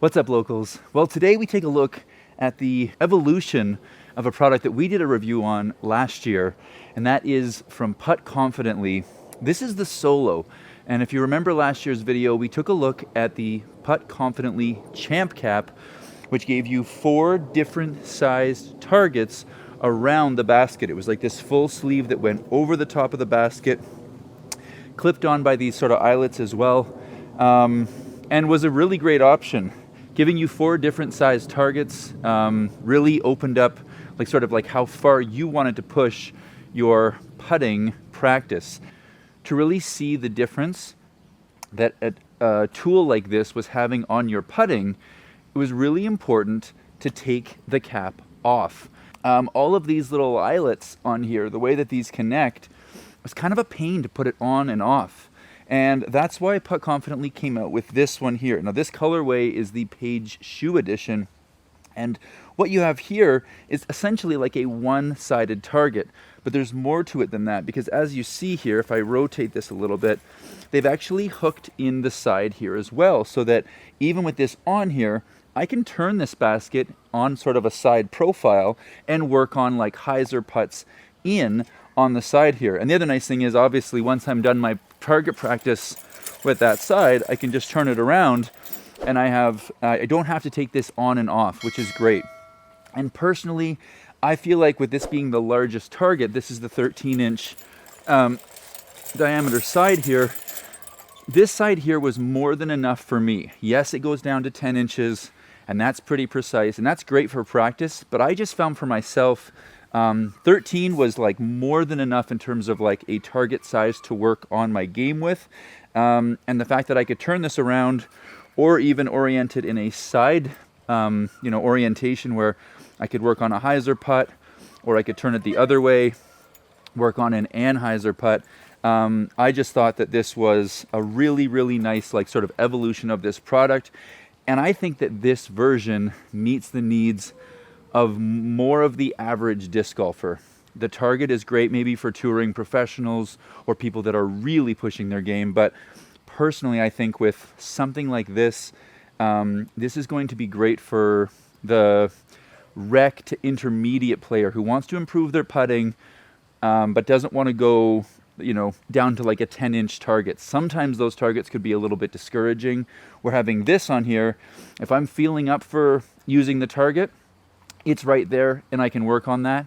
What's up, locals? Well, today we take a look at the evolution of a product that we did a review on last year, and that is from Putt Confidently. This is the Solo, and if you remember last year's video, we took a look at the Putt Confidently Champ Cap, which gave you 4 different sized targets around the basket. It was like this full sleeve that went over the top of the basket, clipped on by these sort of eyelets as well, and was a really great option. Giving you 4 different size targets really opened up like how far you wanted to push your putting practice. To really see the difference that a tool like this was having on your putting, it was really important to take the cap off. All of these little eyelets on here, the way that these connect, was kind of a pain to put it on and off. And that's why Putt Confidently came out with this one here. Now, this colorway is the Page Shoe Edition. And what you have here is essentially like a one-sided target. But there's more to it than that, because as you see here, if I rotate this a little bit, they've actually hooked in the side here as well, so that even with this on here, I can turn this basket on sort of a side profile and work on like hyzer putts in on the side here. And the other nice thing is, obviously, once I'm done my target practice with that side, I can just turn it around and I don't have to take this on and off, which is great. And personally, I feel like with this being the largest target, this is the 13-inch diameter side here. This side here was more than enough for me. Yes, it goes down to 10 inches, and that's pretty precise, and that's great for practice, but I just found for myself 13 was like more than enough in terms of like a target size to work on my game with. And the fact that I could turn this around or even orient it in a side orientation where I could work on a hyzer putt, or I could turn it the other way, work on an anhyzer putt. I just thought that this was a really, really nice like sort of evolution of this product. And I think that this version meets the needs of more of the average disc golfer. The target is great maybe for touring professionals or people that are really pushing their game, but personally I think with something like this, this is going to be great for the rec to intermediate player who wants to improve their putting, but doesn't want to go down to like a 10-inch target. Sometimes those targets could be a little bit discouraging. We're having this on here. If I'm feeling up for using the target, it's right there and I can work on that.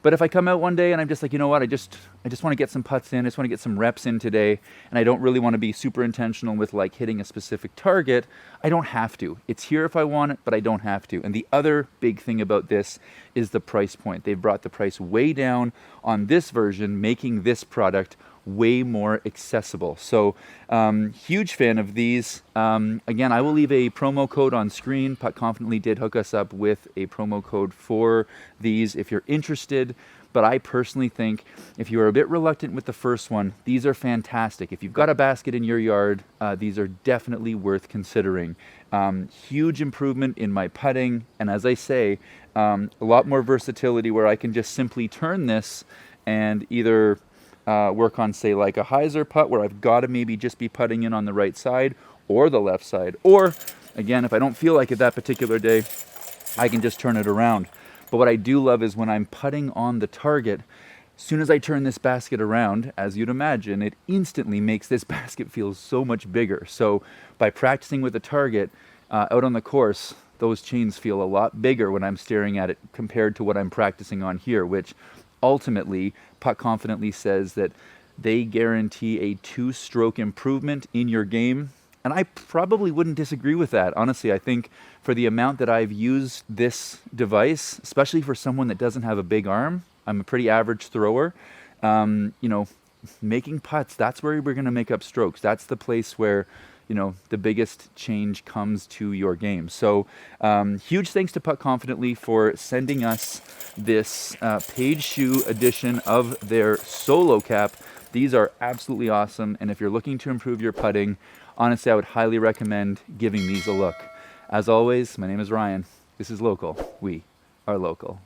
But if I come out one day and I'm just like, you know what, I just want to get some putts in, I just want to get some reps in today, and I don't really want to be super intentional with like hitting a specific target, I don't have to. It's here if I want it, but I don't have to. And the other big thing about this is the price point. They've brought the price way down on this version, making this product way more accessible. So huge fan of these. Again, I will leave a promo code on screen. Putt Confidently did hook us up with a promo code for these if you're interested. But I personally think if you are a bit reluctant with the first one, these are fantastic. If you've got a basket in your yard, these are definitely worth considering. Huge improvement in my putting. And as I say, a lot more versatility where I can just simply turn this and either work on, say, like a hyzer putt where I've got to maybe just be putting in on the right side or the left side. Or, again, if I don't feel like it that particular day, I can just turn it around. But what I do love is when I'm putting on the target, as soon as I turn this basket around, as you'd imagine, it instantly makes this basket feel so much bigger. So by practicing with the target out on the course, those chains feel a lot bigger when I'm staring at it compared to what I'm practicing on here, which ultimately, Putt Confidently says that they guarantee a 2-stroke improvement in your game. And I probably wouldn't disagree with that. Honestly, I think for the amount that I've used this device, especially for someone that doesn't have a big arm, I'm a pretty average thrower, making putts, that's where we're going to make up strokes. That's the place where the biggest change comes to your game. So huge thanks to Putt Confidently for sending us this Page Shoe edition of their Solo Cap. These are absolutely awesome. And if you're looking to improve your putting, honestly, I would highly recommend giving these a look. As always, my name is Ryan. This is Local. We are local.